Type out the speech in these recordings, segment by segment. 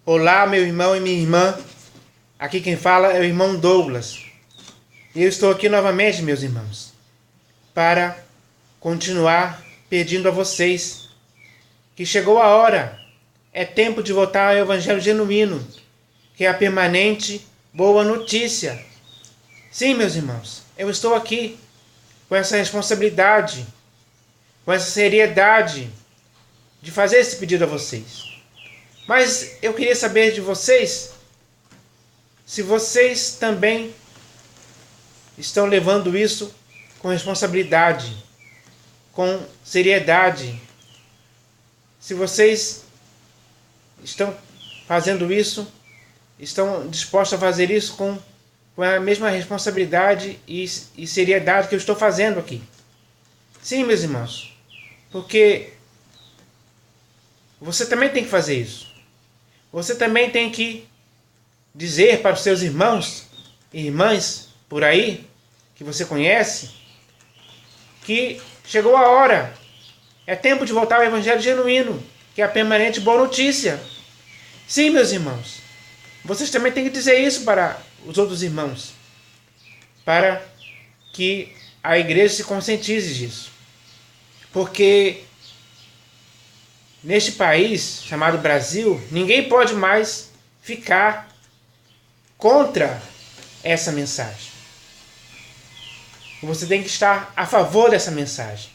Olá, meu irmão e minha irmã. Aqui quem fala é o irmão Douglas. E eu estou aqui novamente, meus irmãos, para continuar pedindo a vocês que chegou a hora. É tempo de voltar ao Evangelho genuíno, que é a permanente boa notícia. Sim, meus irmãos, eu estou aqui com essa responsabilidade, com essa seriedade de fazer esse pedido a vocês. Mas eu queria saber de vocês se vocês também estão levando isso com responsabilidade, com seriedade. Se vocês estão fazendo isso, estão dispostos a fazer isso com a mesma responsabilidade e seriedade que eu estou fazendo aqui. Sim, meus irmãos, porque você também tem que fazer isso. Você também tem que dizer para os seus irmãos e irmãs por aí, que você conhece, que chegou a hora. É tempo de voltar ao Evangelho genuíno, que é a permanente boa notícia. Sim, meus irmãos, vocês também têm que dizer isso para os outros irmãos, para que a igreja se conscientize disso. Porque neste país chamado Brasil, ninguém pode mais ficar contra essa mensagem. Você tem que estar a favor dessa mensagem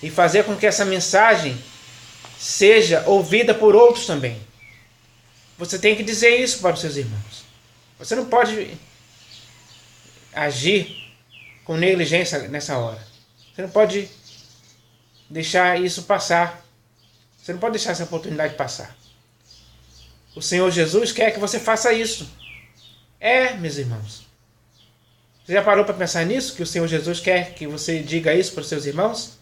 e fazer com que essa mensagem seja ouvida por outros também. Você tem que dizer isso para os seus irmãos. Você não pode agir com negligência nessa hora. Você não pode deixar isso passar. Você não pode deixar essa oportunidade passar. O Senhor Jesus quer que você faça isso. Meus irmãos. Você já parou para pensar nisso? Que o Senhor Jesus quer que você diga isso para os seus irmãos?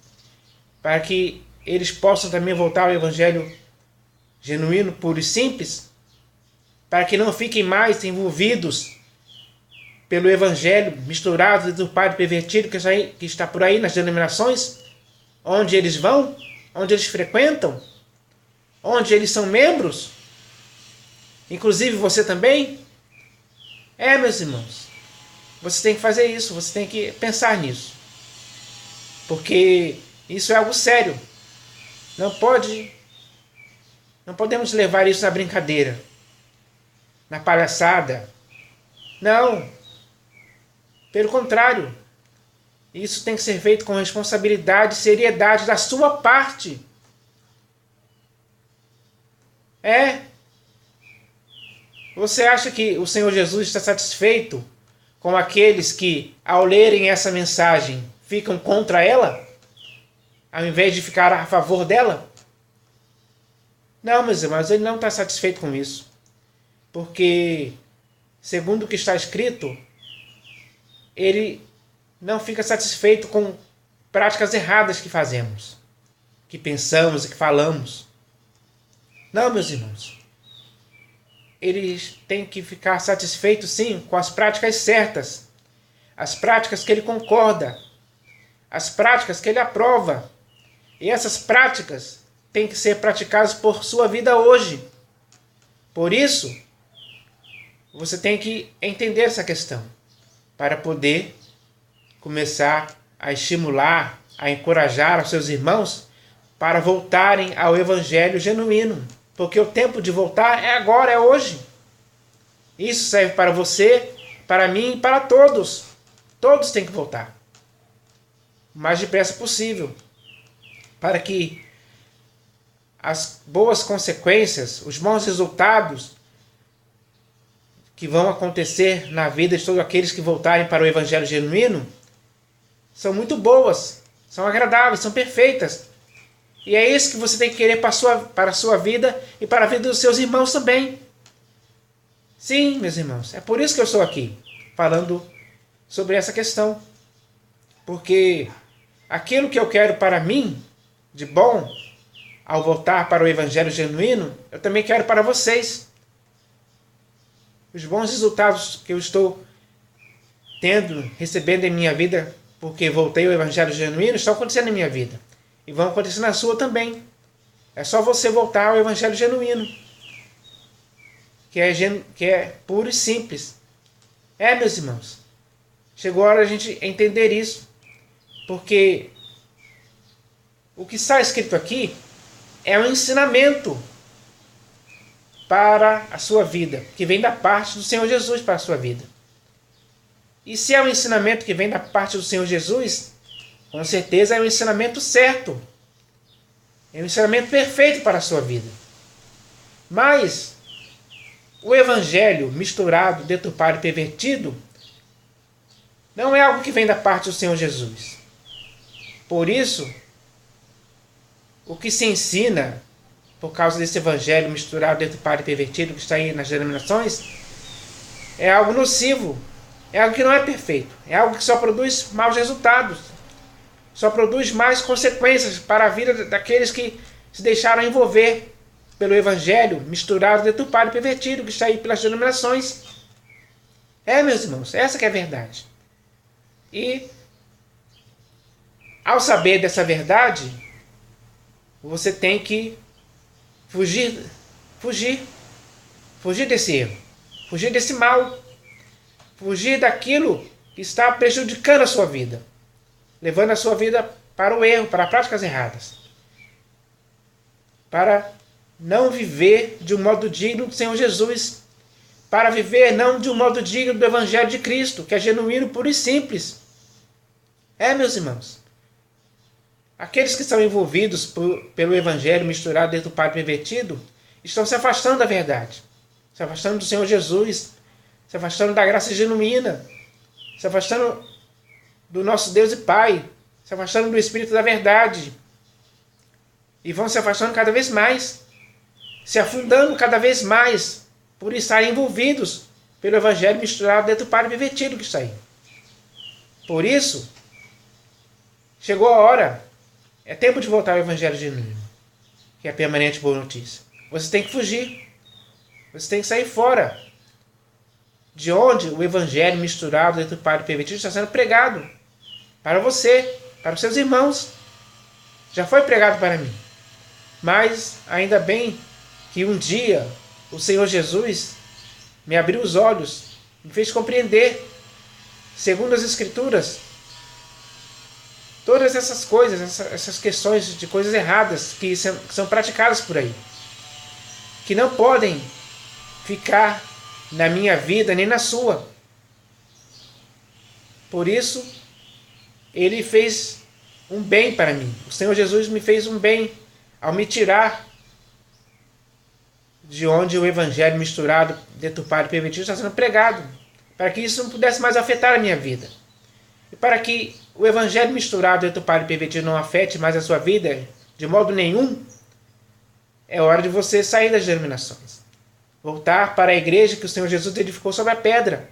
Para que eles possam também voltar ao Evangelho genuíno, puro e simples? Para que não fiquem mais envolvidos pelo Evangelho misturado do padre pervertido que está por aí nas denominações? Onde eles vão? Onde eles frequentam? Onde eles são membros? Inclusive você também? Meus irmãos, você tem que fazer isso, você tem que pensar nisso. Porque isso é algo sério. Não podemos levar isso na brincadeira, na palhaçada. Não. Pelo contrário, isso tem que ser feito com responsabilidade e seriedade da sua parte. Você acha que o Senhor Jesus está satisfeito com aqueles que, ao lerem essa mensagem, ficam contra ela, ao invés de ficar a favor dela? Não, meus irmãos, ele não está satisfeito com isso. Porque, segundo o que está escrito, ele não fica satisfeito com práticas erradas que fazemos, que pensamos e que falamos. Não, meus irmãos. Eles têm que ficar satisfeitos, sim, com as práticas certas, as práticas que ele concorda, as práticas que ele aprova. E essas práticas têm que ser praticadas por sua vida hoje. Por isso, você tem que entender essa questão, para poder começar a estimular, a encorajar os seus irmãos para voltarem ao Evangelho genuíno. Porque o tempo de voltar é agora, é hoje. Isso serve para você, para mim e para todos. Todos têm que voltar. O mais depressa possível. Para que as boas consequências, os bons resultados que vão acontecer na vida de todos aqueles que voltarem para o Evangelho genuíno são muito boas, são agradáveis, são perfeitas. E é isso que você tem que querer para a sua vida e para a vida dos seus irmãos também. Sim, meus irmãos, é por isso que eu estou aqui, falando sobre essa questão. Porque aquilo que eu quero para mim, de bom, ao voltar para o Evangelho genuíno, eu também quero para vocês. Os bons resultados que eu estou recebendo em minha vida, porque voltei ao Evangelho genuíno, estão acontecendo em minha vida. E vão acontecer na sua também. É só você voltar ao Evangelho genuíno. que é puro e simples. Meus irmãos, chegou a hora de a gente entender isso, porque o que está escrito aqui é um ensinamento para a sua vida, que vem da parte do Senhor Jesus para a sua vida. E se é um ensinamento que vem da parte do Senhor Jesus, com certeza é um ensinamento certo. É um ensinamento perfeito para a sua vida. Mas o evangelho misturado, deturpado e pervertido não é algo que vem da parte do Senhor Jesus. Por isso, o que se ensina por causa desse evangelho misturado, deturpado e pervertido que está aí nas denominações é algo nocivo, é algo que não é perfeito, é algo que só produz maus resultados, só produz mais consequências para a vida daqueles que se deixaram envolver pelo evangelho misturado, deturpado e pervertido que está aí pelas denominações. Meus irmãos, essa que é a verdade. E ao saber dessa verdade, você tem que fugir desse erro, fugir desse mal, fugir daquilo que está prejudicando a sua vida, levando a sua vida para o erro, para práticas erradas, para não viver de um modo digno do Senhor Jesus, para viver não de um modo digno do Evangelho de Cristo, que é genuíno, puro e simples. Meus irmãos, aqueles que são envolvidos pelo Evangelho misturado, deturpado e pervertido, estão se afastando da verdade, se afastando do Senhor Jesus, se afastando da graça genuína, se afastando do nosso Deus e Pai, se afastando do Espírito da verdade. E vão se afastando cada vez mais, se afundando cada vez mais, por estarem envolvidos pelo evangelho misturado, deturpado e pervertido que está aí. Por isso, chegou a hora, é tempo de voltar ao evangelho genuíno, que é a permanente boa notícia. Você tem que fugir, você tem que sair fora de onde o evangelho misturado, deturpado e pervertido está sendo pregado para você, para os seus irmãos. Já foi pregado para mim. Mas ainda bem que um dia o Senhor Jesus me abriu os olhos, me fez compreender, segundo as Escrituras, todas essas coisas, essas questões de coisas erradas que são praticadas por aí, que não podem ficar na minha vida nem na sua. Por isso, Ele fez um bem para mim. O Senhor Jesus me fez um bem ao me tirar de onde o evangelho misturado, deturpado e pervertido está sendo pregado, para que isso não pudesse mais afetar a minha vida. E para que o evangelho misturado, deturpado e pervertido não afete mais a sua vida de modo nenhum, é hora de você sair das denominações. Voltar para a igreja que o Senhor Jesus edificou sobre a pedra.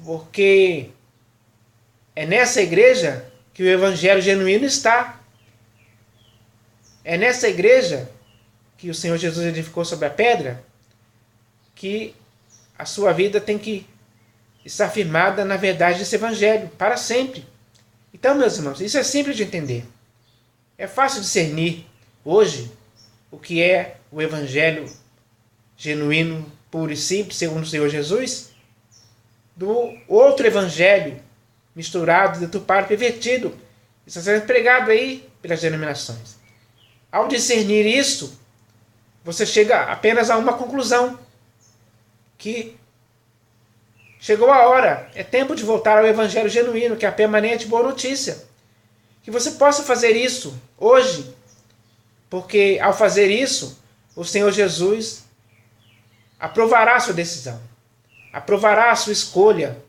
Porque é nessa igreja que o evangelho genuíno está. É nessa igreja que o Senhor Jesus edificou sobre a pedra que a sua vida tem que estar firmada na verdade desse evangelho, para sempre. Então, meus irmãos, isso é simples de entender. É fácil discernir hoje o que é o evangelho genuíno, puro e simples, segundo o Senhor Jesus, do outro evangelho misturado, deturpado, pervertido, que está sendo pregado aí pelas denominações. Ao discernir isso, você chega apenas a uma conclusão, que chegou a hora, é tempo de voltar ao evangelho genuíno, que é a permanente boa notícia. Que você possa fazer isso hoje, porque ao fazer isso, o Senhor Jesus aprovará a sua decisão, aprovará a sua escolha,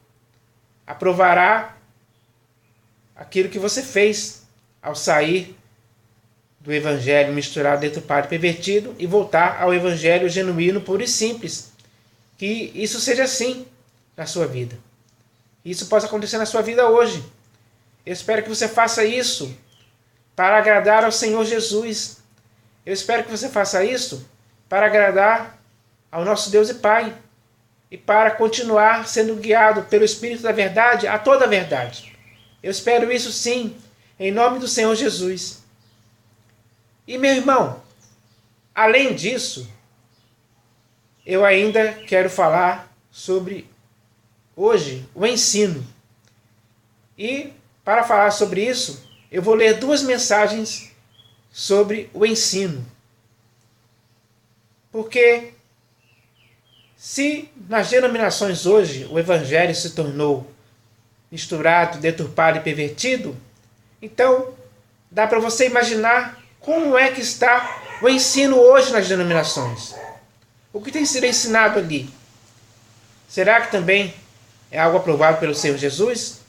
aprovará aquilo que você fez ao sair do evangelho misturado, deturpado e pervertido e voltar ao evangelho genuíno, puro e simples. Que isso seja assim na sua vida. Isso possa acontecer na sua vida hoje. Eu espero que você faça isso para agradar ao Senhor Jesus. Eu espero que você faça isso para agradar ao nosso Deus e Pai e para continuar sendo guiado pelo Espírito da verdade a toda a verdade. Eu espero isso sim, em nome do Senhor Jesus. E meu irmão, além disso, eu ainda quero falar sobre, hoje, o ensino. E, para falar sobre isso, eu vou ler 2 mensagens sobre o ensino. Porque, se nas denominações hoje o evangelho se tornou misturado, deturpado e pervertido, então dá para você imaginar como é que está o ensino hoje nas denominações. O que tem sido ensinado ali? Será que também é algo aprovado pelo Senhor Jesus?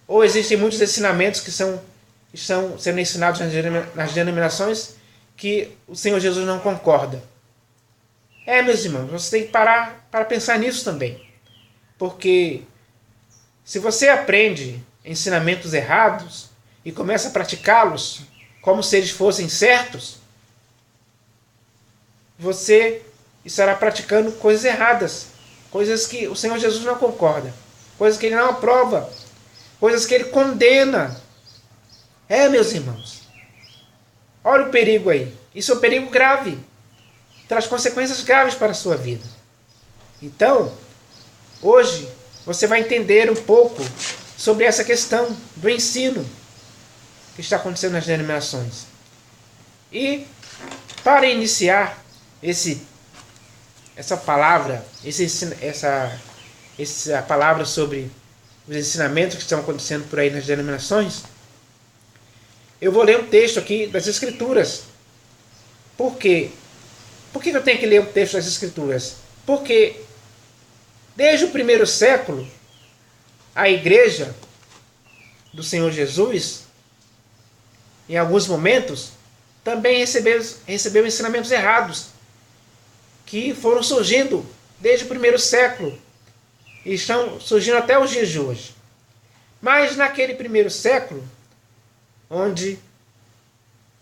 Ou existem muitos ensinamentos que estão sendo ensinados nas denominações que o Senhor Jesus não concorda? Meus irmãos, você tem que parar para pensar nisso também. Porque se você aprende ensinamentos errados e começa a praticá-los como se eles fossem certos, você estará praticando coisas erradas, coisas que o Senhor Jesus não concorda, coisas que Ele não aprova, coisas que Ele condena. Meus irmãos, olha o perigo aí. Isso é um perigo grave, traz consequências graves para a sua vida. Então, hoje, você vai entender um pouco sobre essa questão do ensino que está acontecendo nas denominações. E, para iniciar essa palavra sobre os ensinamentos que estão acontecendo por aí nas denominações, eu vou ler um texto aqui das Escrituras. Por quê? Por que eu tenho que ler um texto das Escrituras? Porque desde o primeiro século, a igreja do Senhor Jesus, em alguns momentos, também recebeu ensinamentos errados, que foram surgindo desde o primeiro século e estão surgindo até os dias de hoje. Mas naquele primeiro século, onde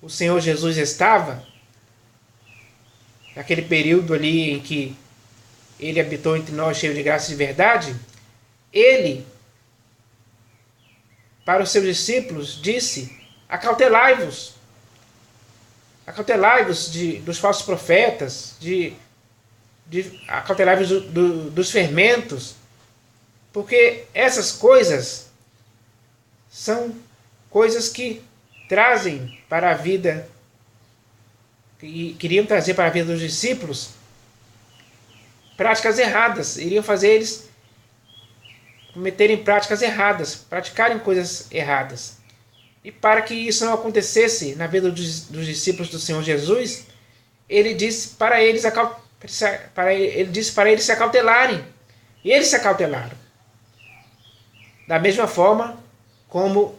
o Senhor Jesus estava, naquele período ali em que Ele habitou entre nós cheio de graça e de verdade, Ele, para os seus discípulos, disse: acautelai-vos dos falsos profetas, acautelai-vos dos fermentos, porque essas coisas são coisas que trazem para a vida, que queriam trazer para a vida dos discípulos práticas erradas, iriam fazer eles cometerem práticas erradas, praticarem coisas erradas. E para que isso não acontecesse na vida dos discípulos do Senhor Jesus, ele disse para eles se acautelarem. E eles se acautelaram. Da mesma forma como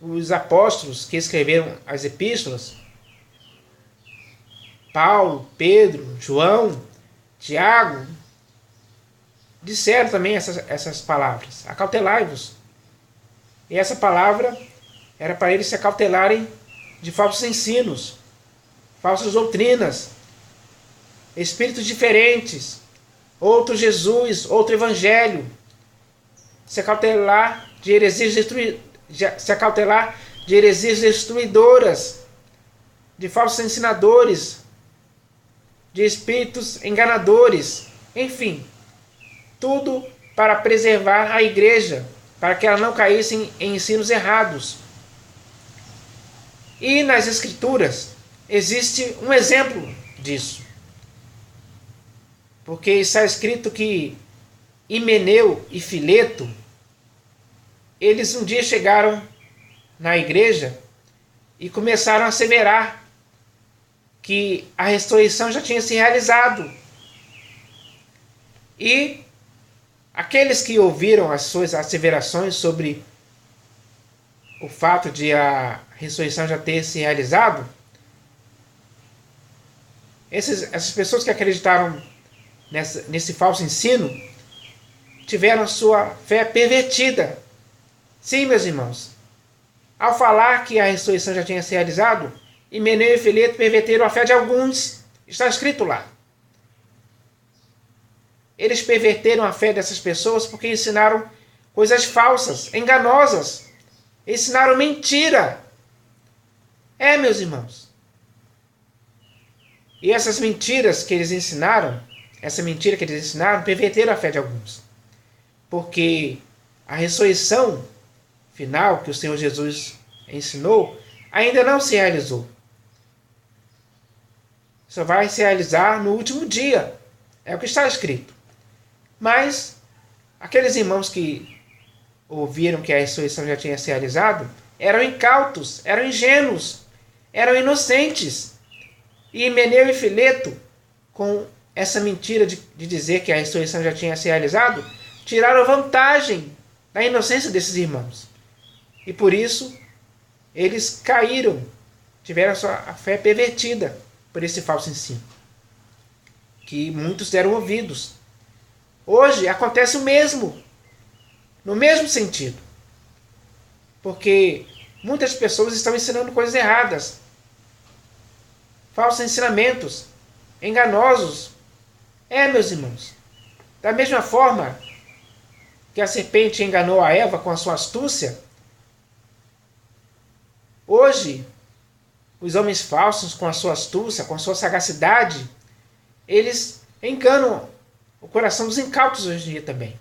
os apóstolos que escreveram as epístolas, Paulo, Pedro, João, Tiago, disseram também essas palavras: acautelai-vos. E essa palavra era para eles se acautelarem de falsos ensinos, falsas doutrinas, espíritos diferentes, outro Jesus, outro evangelho. Se acautelar de heresias destruidoras, de falsos ensinadores, de espíritos enganadores, enfim, tudo para preservar a igreja, para que ela não caísse em ensinos errados. E nas Escrituras existe um exemplo disso. Porque está escrito que Himeneu e Fileto, eles um dia chegaram na igreja e começaram a asseverar que a ressurreição já tinha se realizado. E aqueles que ouviram as suas asseverações sobre o fato de a ressurreição já ter se realizado, essas pessoas que acreditaram nesse falso ensino tiveram sua fé pervertida. Sim, meus irmãos, ao falar que a ressurreição já tinha se realizado, Himeneu e Fileto perverteram a fé de alguns. Está escrito lá. Eles perverteram a fé dessas pessoas porque ensinaram coisas falsas, enganosas. Ensinaram mentira. Meus irmãos. E essas mentiras que eles ensinaram essa mentira que eles ensinaram, perverteram a fé de alguns. Porque a ressurreição final que o Senhor Jesus ensinou ainda não se realizou. Só vai se realizar no último dia. É o que está escrito. Mas aqueles irmãos que ouviram que a ressurreição já tinha se realizado eram incautos, eram ingênuos, eram inocentes. E Himeneu e Fileto, com essa mentira de dizer que a ressurreição já tinha se realizado, tiraram vantagem da inocência desses irmãos. E por isso, eles caíram, tiveram a sua fé pervertida por esse falso ensino, que muitos deram ouvidos. Hoje acontece o mesmo, no mesmo sentido. Porque muitas pessoas estão ensinando coisas erradas, falsos ensinamentos, enganosos. Meus irmãos, da mesma forma que a serpente enganou a Eva com a sua astúcia, hoje, os homens falsos, com a sua astúcia, com a sua sagacidade, eles enganam o coração dos incautos hoje em dia também.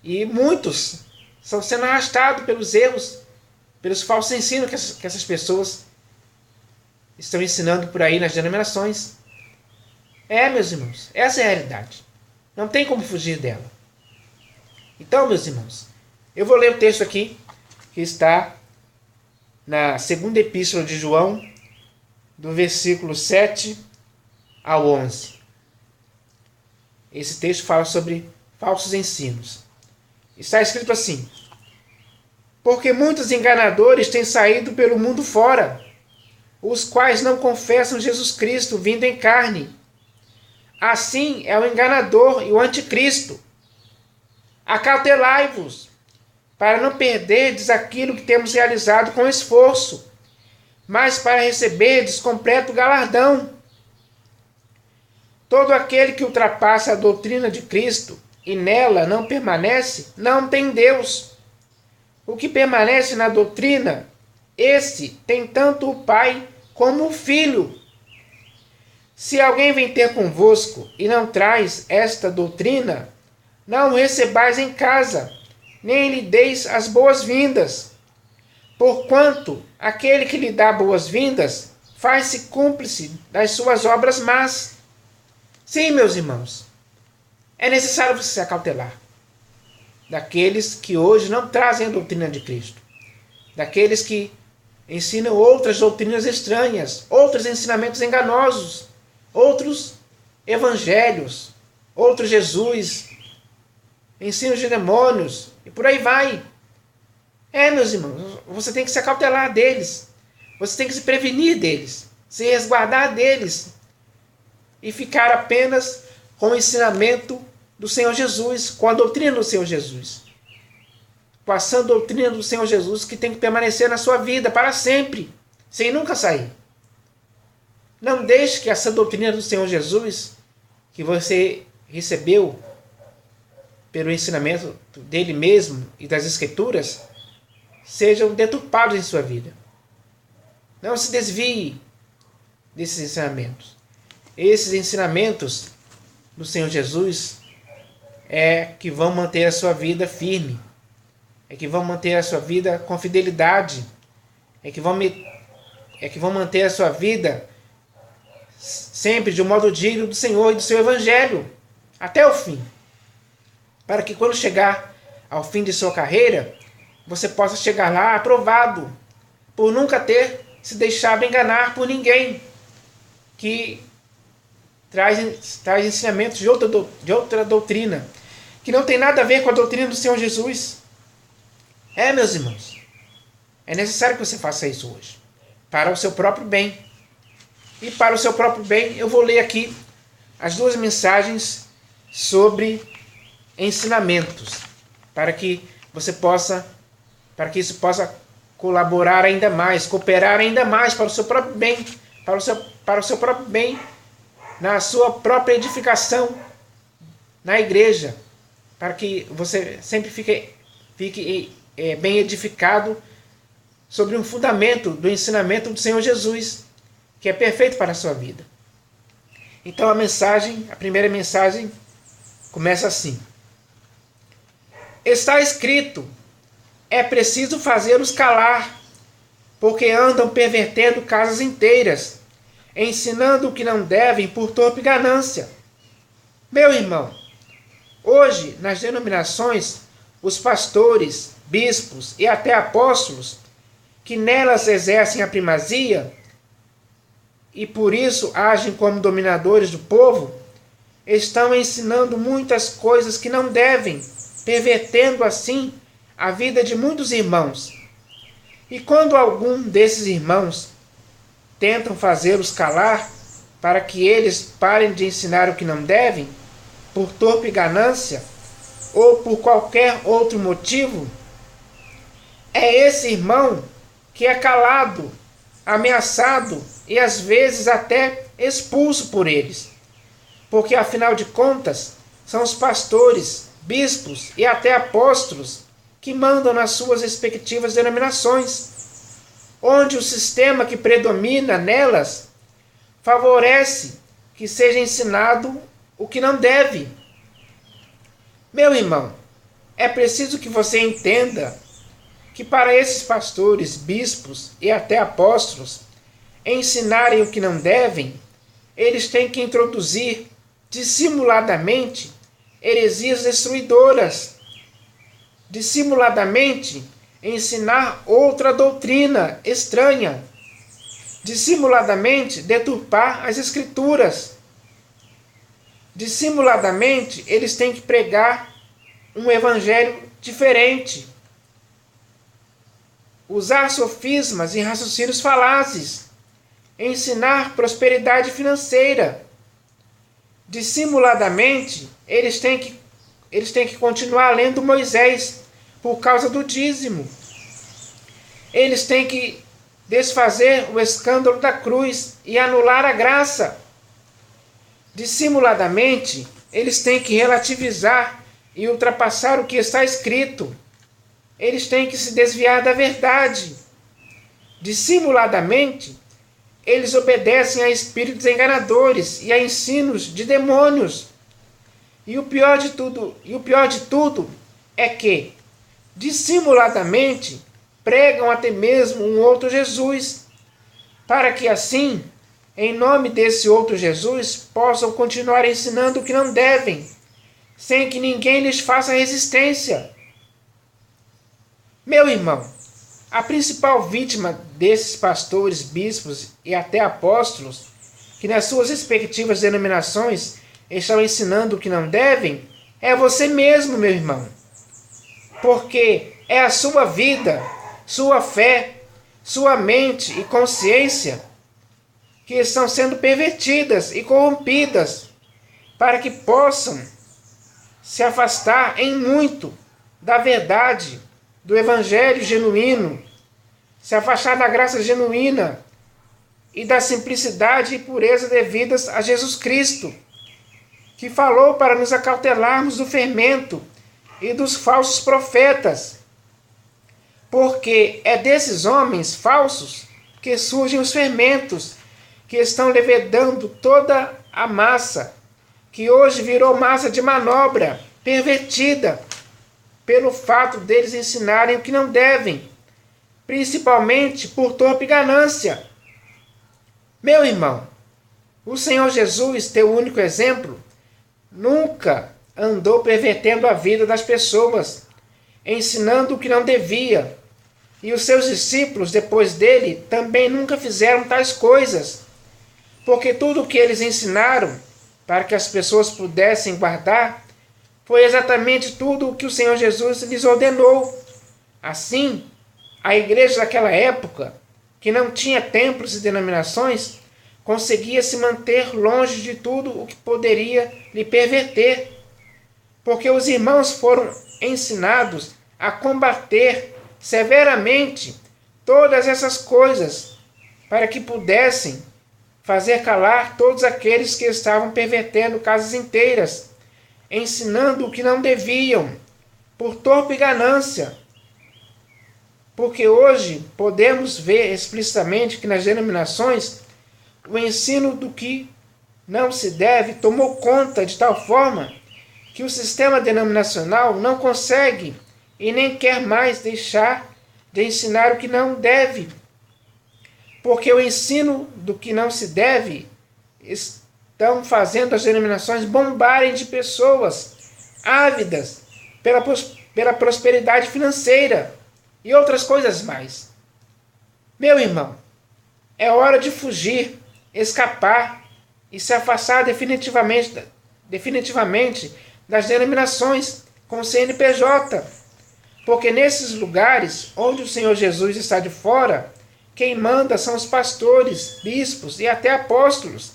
E muitos estão sendo arrastados pelos erros, pelos falsos ensinos que essas pessoas estão ensinando por aí nas denominações. Meus irmãos, essa é a realidade. Não tem como fugir dela. Então, meus irmãos, eu vou ler o texto aqui, que está na segunda epístola de João, do versículo 7 ao 11. Esse texto fala sobre falsos ensinos. Está escrito assim: porque muitos enganadores têm saído pelo mundo fora, os quais não confessam Jesus Cristo vindo em carne. Assim é o enganador e o anticristo. Acautelai-vos, para não perderdes aquilo que temos realizado com esforço, mas para receberdes completo galardão. Todo aquele que ultrapassa a doutrina de Cristo e nela não permanece, não tem Deus. O que permanece na doutrina, esse tem tanto o Pai como o Filho. Se alguém vem ter convosco e não traz esta doutrina, não o recebais em casa, nem lhe deis as boas-vindas. Porquanto aquele que lhe dá boas-vindas faz-se cúmplice das suas obras más. Sim, meus irmãos, é necessário você se acautelar daqueles que hoje não trazem a doutrina de Cristo, daqueles que ensinam outras doutrinas estranhas, outros ensinamentos enganosos, outros evangelhos, outro Jesus, ensinos de demônios, e por aí vai. Meus irmãos, você tem que se acautelar deles, você tem que se prevenir deles, se resguardar deles, e ficar apenas com o ensinamento do Senhor Jesus, com a doutrina do Senhor Jesus, com a sã doutrina do Senhor Jesus, que tem que permanecer na sua vida para sempre, sem nunca sair. Não deixe que a sã doutrina do Senhor Jesus, que você recebeu pelo ensinamento dele mesmo e das Escrituras, sejam deturpados em sua vida. Não se desvie desses ensinamentos. Esses ensinamentos do Senhor Jesus é que vão manter a sua vida firme, é que vão manter a sua vida com fidelidade, é que vão manter a sua vida sempre de um modo digno do Senhor e do seu Evangelho, até o fim. Para que quando chegar ao fim de sua carreira, você possa chegar lá aprovado, por nunca ter se deixado enganar por ninguém que traz ensinamentos de outra doutrina, que não tem nada a ver com a doutrina do Senhor Jesus. Meus irmãos, é necessário que você faça isso hoje, para o seu próprio bem. E para o seu próprio bem, eu vou ler aqui as duas mensagens sobre ensinamentos, para que isso possa colaborar ainda mais, cooperar ainda mais para o seu próprio bem, para o seu próprio bem, na sua própria edificação na igreja, para que você sempre fique bem edificado sobre um fundamento do ensinamento do Senhor Jesus, que é perfeito para a sua vida. Então a primeira mensagem começa assim: está escrito, é preciso fazê-los calar, porque andam pervertendo casas inteiras, ensinando o que não devem por torpe ganância. Meu irmão, hoje nas denominações, os pastores, bispos e até apóstolos, que nelas exercem a primazia e por isso agem como dominadores do povo, estão ensinando muitas coisas que não devem, pervertendo assim a vida de muitos irmãos. E quando algum desses irmãos tentam fazê-los calar para que eles parem de ensinar o que não devem, por torpe ganância ou por qualquer outro motivo, é esse irmão que é calado, ameaçado e às vezes até expulso por eles. Porque afinal de contas, são os pastores, bispos e até apóstolos que mandam nas suas respectivas denominações, onde o sistema que predomina nelas favorece que seja ensinado o que não deve. Meu irmão, é preciso que você entenda que para esses pastores, bispos e até apóstolos ensinarem o que não devem, eles têm que introduzir dissimuladamente heresias destruidoras, dissimuladamente ensinar outra doutrina estranha, dissimuladamente deturpar as escrituras, dissimuladamente eles têm que pregar um evangelho diferente, usar sofismas e raciocínios falazes, ensinar prosperidade financeira. Dissimuladamente, eles têm que continuar lendo Moisés por causa do dízimo. Eles têm que desfazer o escândalo da cruz e anular a graça. Dissimuladamente, eles têm que relativizar e ultrapassar o que está escrito. Eles têm que se desviar da verdade. Dissimuladamente, eles obedecem a espíritos enganadores e a ensinos de demônios. E o pior de tudo é que, dissimuladamente, pregam até mesmo um outro Jesus, para que assim, em nome desse outro Jesus, possam continuar ensinando o que não devem, sem que ninguém lhes faça resistência. Meu irmão, a principal vítima desses pastores, bispos e até apóstolos, que nas suas respectivas denominações estão ensinando o que não devem, é você mesmo, meu irmão. Porque é a sua vida, sua fé, sua mente e consciência que estão sendo pervertidas e corrompidas para que possam se afastar em muito da verdade, do evangelho genuíno, se afastar da graça genuína e da simplicidade e pureza devidas a Jesus Cristo, que falou para nos acautelarmos do fermento e dos falsos profetas, porque é desses homens falsos que surgem os fermentos, que estão levedando toda a massa, que hoje virou massa de manobra, pervertida, pelo fato deles ensinarem o que não devem, principalmente por torpe ganância. Meu irmão, o Senhor Jesus, teu único exemplo, nunca andou pervertendo a vida das pessoas, ensinando o que não devia. E os seus discípulos, depois dele, também nunca fizeram tais coisas, porque tudo o que eles ensinaram para que as pessoas pudessem guardar foi exatamente tudo o que o Senhor Jesus lhes ordenou. Assim, a igreja daquela época, que não tinha templos e denominações, conseguia se manter longe de tudo o que poderia lhe perverter, porque os irmãos foram ensinados a combater severamente todas essas coisas, para que pudessem fazer calar todos aqueles que estavam pervertendo casas inteiras, ensinando o que não deviam, por torpe ganância. Porque hoje podemos ver explicitamente que nas denominações o ensino do que não se deve tomou conta de tal forma que o sistema denominacional não consegue e nem quer mais deixar de ensinar o que não deve, porque o ensino do que não se deve estão fazendo as denominações bombarem de pessoas ávidas pela prosperidade financeira e outras coisas mais. Meu irmão, é hora de fugir, escapar e se afastar definitivamente das denominações com CNPJ, porque nesses lugares onde o Senhor Jesus está de fora, quem manda são os pastores, bispos e até apóstolos,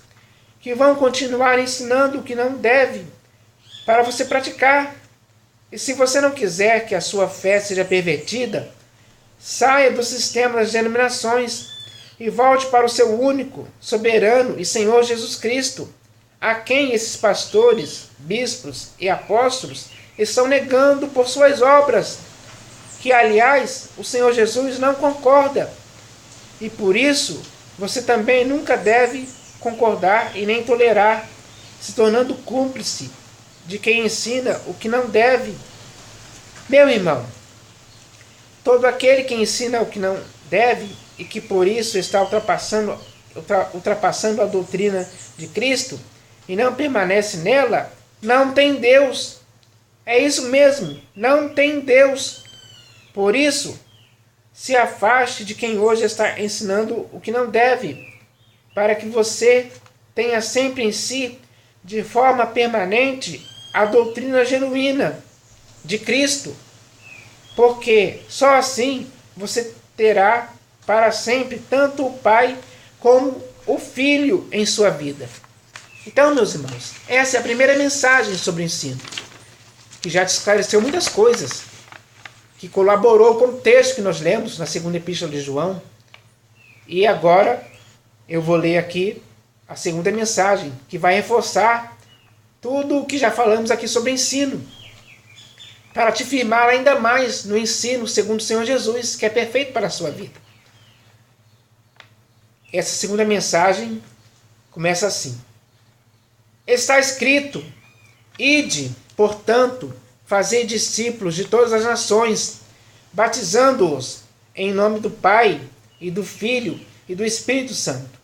que vão continuar ensinando o que não deve para você praticar. E se você não quiser que a sua fé seja pervertida, saia do sistema das denominações e volte para o seu único, soberano e Senhor Jesus Cristo, a quem esses pastores, bispos e apóstolos estão negando por suas obras, que, aliás, o Senhor Jesus não concorda. E por isso, você também nunca deve concordar e nem tolerar, se tornando cúmplice de quem ensina o que não deve. Meu irmão, todo aquele que ensina o que não deve e que por isso está ultrapassando a doutrina de Cristo e não permanece nela, não tem Deus. É isso mesmo, não tem Deus. Por isso, se afaste de quem hoje está ensinando o que não deve, para que você tenha sempre em si, de forma permanente, a doutrina genuína de Cristo, porque só assim você terá para sempre tanto o Pai como o Filho em sua vida. Então, meus irmãos, essa é a primeira mensagem sobre o ensino, que já te esclareceu muitas coisas, que colaborou com o texto que nós lemos na segunda epístola de João. E agora eu vou ler aqui a segunda mensagem, que vai reforçar tudo o que já falamos aqui sobre ensino, para te firmar ainda mais no ensino segundo o Senhor Jesus, que é perfeito para a sua vida. Essa segunda mensagem começa assim: está escrito: ide, portanto, fazei discípulos de todas as nações, batizando-os em nome do Pai e do Filho e do Espírito Santo,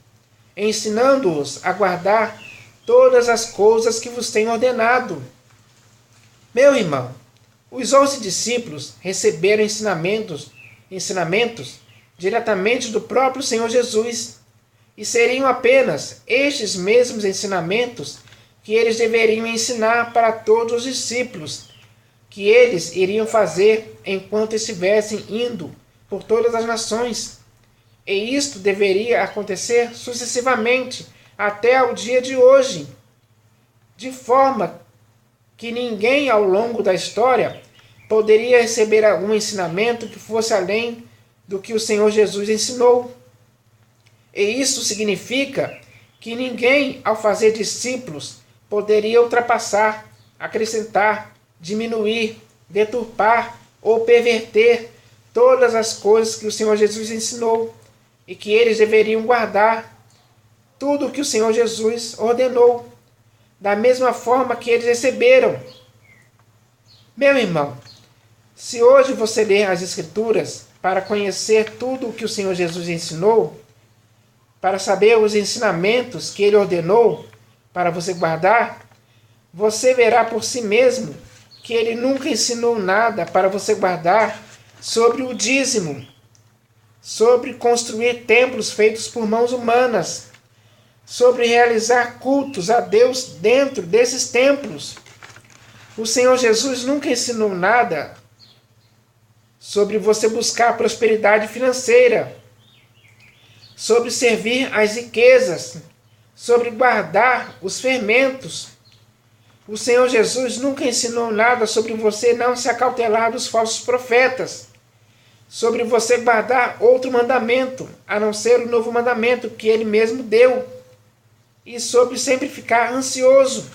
ensinando-os a guardar todas as coisas que vos tenho ordenado. Meu irmão, os 11 discípulos receberam ensinamentos diretamente do próprio Senhor Jesus, e seriam apenas estes mesmos ensinamentos que eles deveriam ensinar para todos os discípulos, que eles iriam fazer enquanto estivessem indo por todas as nações. E isto deveria acontecer sucessivamente até o dia de hoje, de forma que ninguém ao longo da história poderia receber algum ensinamento que fosse além do que o Senhor Jesus ensinou. E isso significa que ninguém, ao fazer discípulos, poderia ultrapassar, acrescentar, diminuir, deturpar ou perverter todas as coisas que o Senhor Jesus ensinou e que eles deveriam guardar tudo o que o Senhor Jesus ordenou, da mesma forma que eles receberam. Meu irmão, se hoje você ler as Escrituras para conhecer tudo o que o Senhor Jesus ensinou, para saber os ensinamentos que ele ordenou para você guardar, você verá por si mesmo que ele nunca ensinou nada para você guardar sobre o dízimo, sobre construir templos feitos por mãos humanas, sobre realizar cultos a Deus dentro desses templos. O Senhor Jesus nunca ensinou nada sobre você buscar prosperidade financeira, sobre servir às riquezas, sobre guardar os fermentos. O Senhor Jesus nunca ensinou nada sobre você não se acautelar dos falsos profetas, sobre você guardar outro mandamento, a não ser o novo mandamento que ele mesmo deu, e sobre sempre ficar ansioso.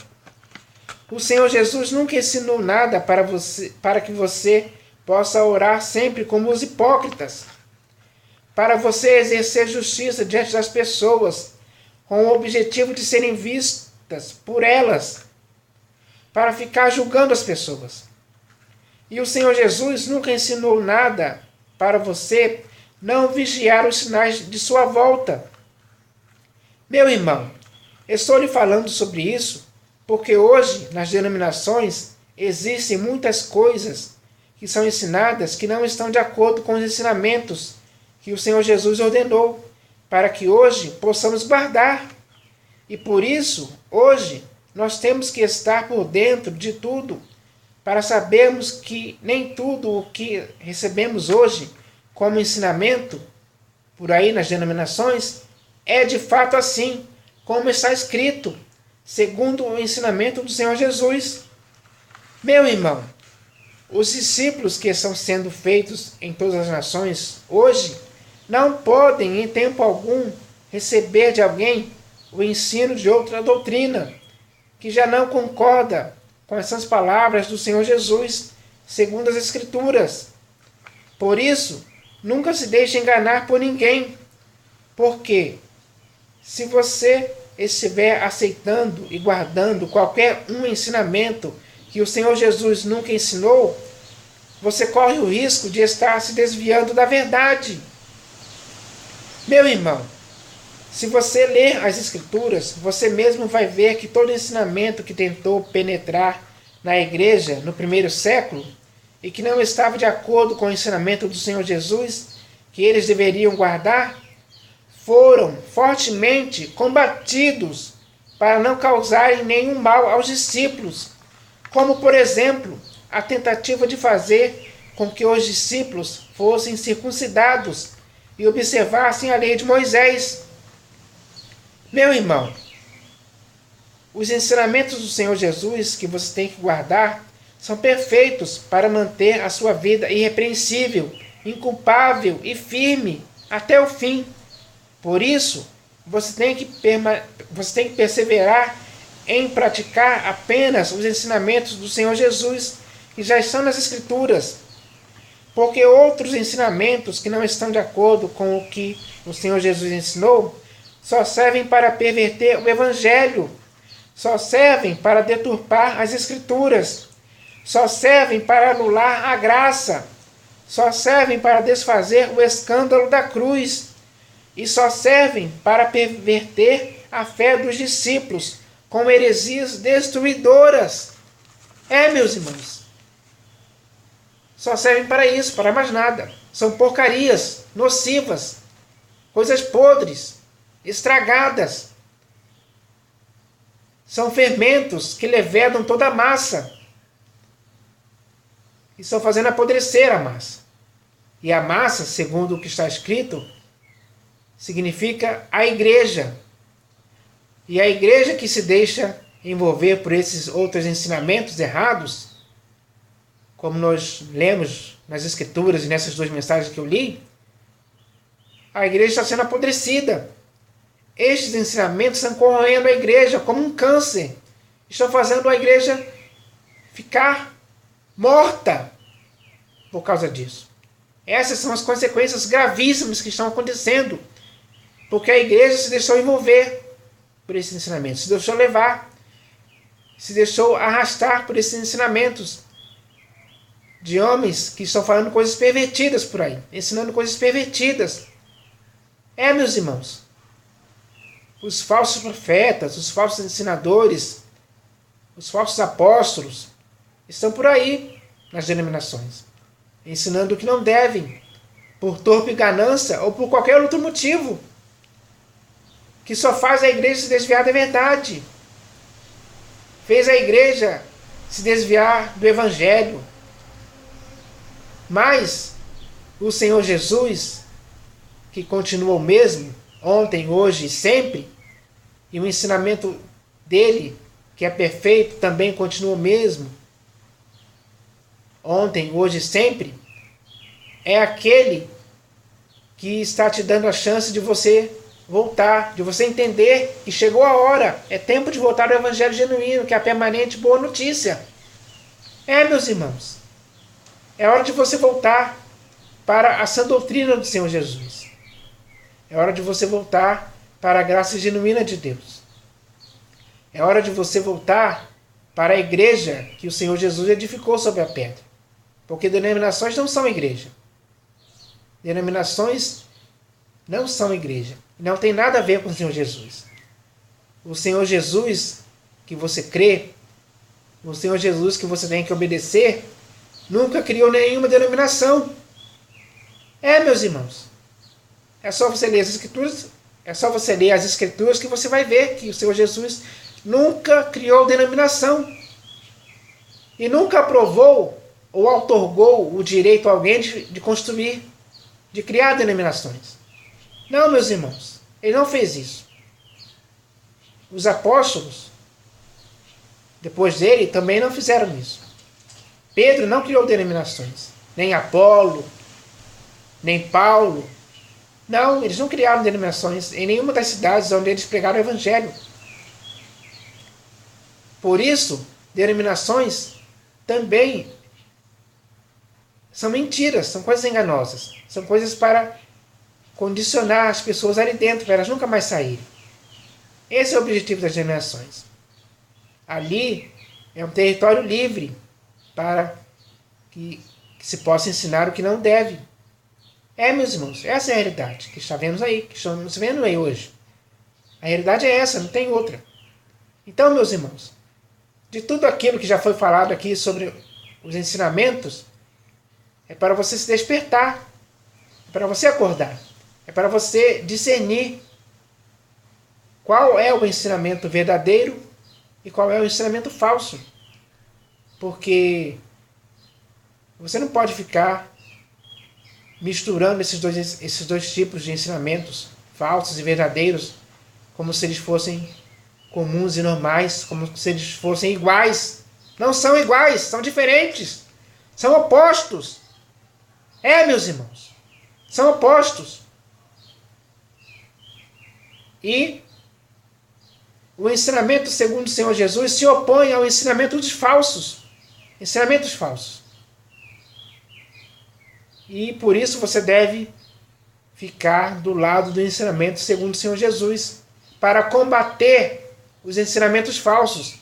O Senhor Jesus nunca ensinou nada para que você possa orar sempre como os hipócritas, para você exercer justiça diante das pessoas, com o objetivo de serem vistas por elas, para ficar julgando as pessoas. E o Senhor Jesus nunca ensinou nada para você não vigiar os sinais de sua volta. Meu irmão, estou lhe falando sobre isso porque hoje, nas denominações, existem muitas coisas que são ensinadas que não estão de acordo com os ensinamentos que o Senhor Jesus ordenou, para que hoje possamos guardar. E por isso, hoje, nós temos que estar por dentro de tudo, para sabermos que nem tudo o que recebemos hoje como ensinamento, por aí nas denominações, é de fato assim, como está escrito, segundo o ensinamento do Senhor Jesus. Meu irmão, os discípulos que estão sendo feitos em todas as nações hoje não podem, em tempo algum, receber de alguém o ensino de outra doutrina, que já não concorda com essas palavras do Senhor Jesus, segundo as Escrituras. Por isso, nunca se deixe enganar por ninguém, porque se você estiver aceitando e guardando qualquer um ensinamento que o Senhor Jesus nunca ensinou, você corre o risco de estar se desviando da verdade. Meu irmão, se você ler as Escrituras, você mesmo vai ver que todo ensinamento que tentou penetrar na igreja no primeiro século e que não estava de acordo com o ensinamento do Senhor Jesus, que eles deveriam guardar, foram fortemente combatidos para não causarem nenhum mal aos discípulos, como, por exemplo, a tentativa de fazer com que os discípulos fossem circuncidados e observassem a lei de Moisés. Meu irmão, os ensinamentos do Senhor Jesus que você tem que guardar são perfeitos para manter a sua vida irrepreensível, inculpável e firme até o fim. Por isso, você tem que perseverar em praticar apenas os ensinamentos do Senhor Jesus, que já estão nas Escrituras. Porque outros ensinamentos que não estão de acordo com o que o Senhor Jesus ensinou, só servem para perverter o Evangelho, só servem para deturpar as Escrituras, só servem para anular a graça, só servem para desfazer o escândalo da cruz, e só servem para perverter a fé dos discípulos com heresias destruidoras. Meus irmãos, só servem para isso, para mais nada. São porcarias nocivas, coisas podres, estragadas. São fermentos que levedam toda a massa e estão fazendo apodrecer a massa. E a massa, segundo o que está escrito, significa a igreja. E a igreja que se deixa envolver por esses outros ensinamentos errados, como nós lemos nas Escrituras e nessas duas mensagens que eu li, a igreja está sendo apodrecida. Estes ensinamentos estão corroendo a igreja como um câncer. Estão fazendo a igreja ficar morta por causa disso. Essas são as consequências gravíssimas que estão acontecendo, porque a igreja se deixou envolver por esses ensinamentos, se deixou levar, se deixou arrastar por esses ensinamentos de homens que estão falando coisas pervertidas por aí, ensinando coisas pervertidas. Meus irmãos, os falsos profetas, os falsos ensinadores, os falsos apóstolos estão por aí nas denominações, ensinando o que não devem, por torpe ganância ou por qualquer outro motivo, que só faz a igreja se desviar da verdade. Fez a igreja se desviar do Evangelho. Mas o Senhor Jesus, que continua o mesmo, ontem, hoje e sempre, e o ensinamento dele, que é perfeito, também continua o mesmo, ontem, hoje e sempre, é aquele que está te dando a chance de você voltar, de você entender que chegou a hora, é tempo de voltar ao Evangelho genuíno, que é a permanente boa notícia. Meus irmãos, é hora de você voltar para a sã doutrina do Senhor Jesus. É hora de você voltar para a graça genuína de Deus. É hora de você voltar para a igreja que o Senhor Jesus edificou sobre a pedra. Porque denominações não são igreja. Denominações não são igreja. Não tem nada a ver com o Senhor Jesus. O Senhor Jesus que você crê, o Senhor Jesus que você tem que obedecer, nunca criou nenhuma denominação. Meus irmãos. É só você ler as Escrituras, que você vai ver que o Senhor Jesus nunca criou denominação. E nunca aprovou ou outorgou o direito a alguém de construir, de criar denominações. Não, meus irmãos. Ele não fez isso. Os apóstolos, depois dele, também não fizeram isso. Pedro não criou denominações. Nem Apolo, nem Paulo. Não, eles não criaram denominações em nenhuma das cidades onde eles pregaram o Evangelho. Por isso, denominações também são mentiras, são coisas enganosas. São coisas para condicionar as pessoas ali dentro, para elas nunca mais saírem. Esse é o objetivo das denominações. Ali é um território livre para que se possa ensinar o que não deve. Meus irmãos, essa é a realidade que estamos vendo aí hoje. A realidade é essa, não tem outra. Então, meus irmãos, de tudo aquilo que já foi falado aqui sobre os ensinamentos, é para você se despertar, é para você acordar, é para você discernir qual é o ensinamento verdadeiro e qual é o ensinamento falso. Porque você não pode ficar misturando esses dois tipos de ensinamentos, falsos e verdadeiros, como se eles fossem comuns e normais, como se eles fossem iguais. Não são iguais, são diferentes, são opostos. Meus irmãos, são opostos. E o ensinamento segundo o Senhor Jesus se opõe ao ensinamento dos falsos. Ensinamentos falsos. E por isso você deve ficar do lado do ensinamento segundo o Senhor Jesus, para combater os ensinamentos falsos,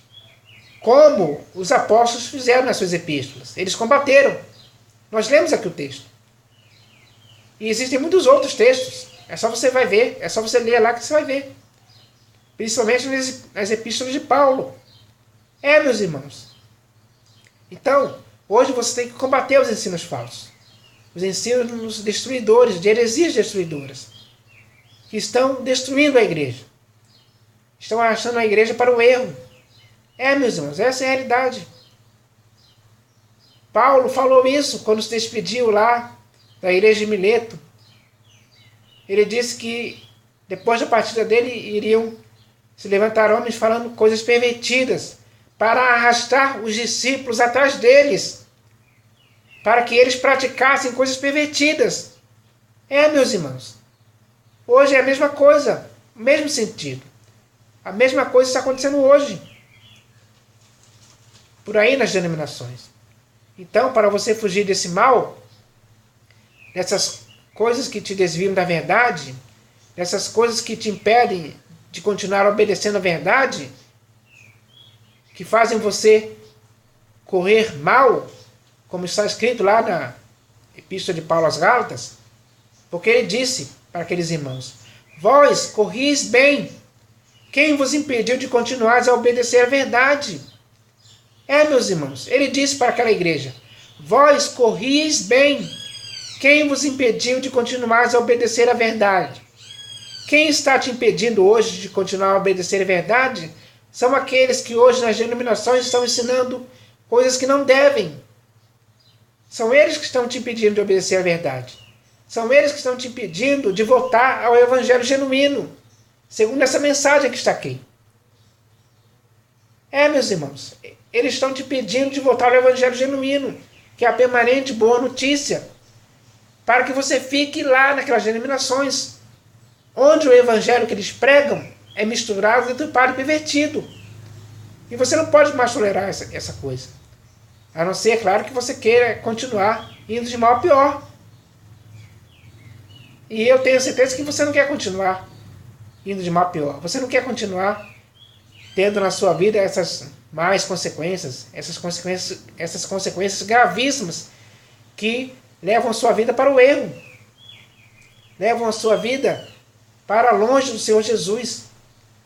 como os apóstolos fizeram nas suas epístolas. Eles combateram. Nós lemos aqui o texto. E existem muitos outros textos. É só você vai ver, é só você ler lá que você vai ver. Principalmente nas epístolas de Paulo. Meus irmãos. Então, hoje você tem que combater os ensinos falsos. Os ensinos destruidores, de heresias destruidoras, que estão destruindo a igreja. Estão arrastando a igreja para o erro. Meus irmãos, essa é a realidade. Paulo falou isso quando se despediu lá da igreja de Mileto. Ele disse que depois da partida dele iriam se levantar homens falando coisas pervertidas para arrastar os discípulos atrás deles, para que eles praticassem coisas pervertidas. Meus irmãos, hoje é a mesma coisa, o mesmo sentido. A mesma coisa está acontecendo hoje, por aí nas denominações. Então, para você fugir desse mal, dessas coisas que te desviam da verdade, dessas coisas que te impedem de continuar obedecendo a verdade, que fazem você correr mal, como está escrito lá na Epístola de Paulo às Gálatas, porque ele disse para aqueles irmãos: vós corris bem, quem vos impediu de continuar a obedecer a verdade? Meus irmãos, ele disse para aquela igreja: vós corris bem, quem vos impediu de continuar a obedecer a verdade? Quem está te impedindo hoje de continuar a obedecer a verdade são aqueles que hoje nas denominações estão ensinando coisas que não devem. São eles que estão te impedindo de obedecer a verdade. São eles que estão te impedindo de voltar ao evangelho genuíno, segundo essa mensagem que está aqui. Meus irmãos, eles estão te pedindo de voltar ao evangelho genuíno, que é a permanente boa notícia, para que você fique lá naquelas denominações, onde o evangelho que eles pregam é misturado entre o padre pervertido. E você não pode mais tolerar essa coisa. A não ser, claro, que você queira continuar indo de mal a pior. E eu tenho certeza que você não quer continuar indo de mal a pior. Você não quer continuar tendo na sua vida essas más consequências, essas consequências gravíssimas que levam a sua vida para o erro, levam a sua vida para longe do Senhor Jesus.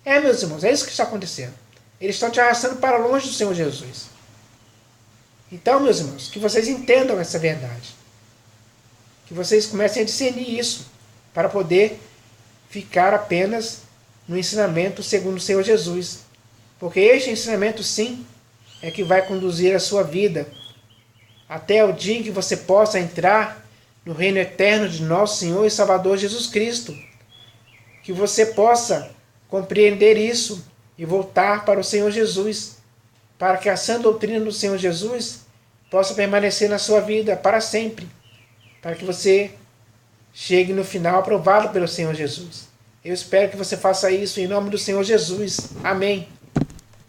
Meus irmãos, é isso que está acontecendo. Eles estão te arrastando para longe do Senhor Jesus. Então, meus irmãos, que vocês entendam essa verdade. Que vocês comecem a discernir isso, para poder ficar apenas no ensinamento segundo o Senhor Jesus. Porque este ensinamento, sim, é que vai conduzir a sua vida até o dia em que você possa entrar no reino eterno de nosso Senhor e Salvador Jesus Cristo. Que você possa compreender isso e voltar para o Senhor Jesus, para que a sã doutrina do Senhor Jesus possa permanecer na sua vida para sempre, para que você chegue no final aprovado pelo Senhor Jesus. Eu espero que você faça isso em nome do Senhor Jesus. Amém.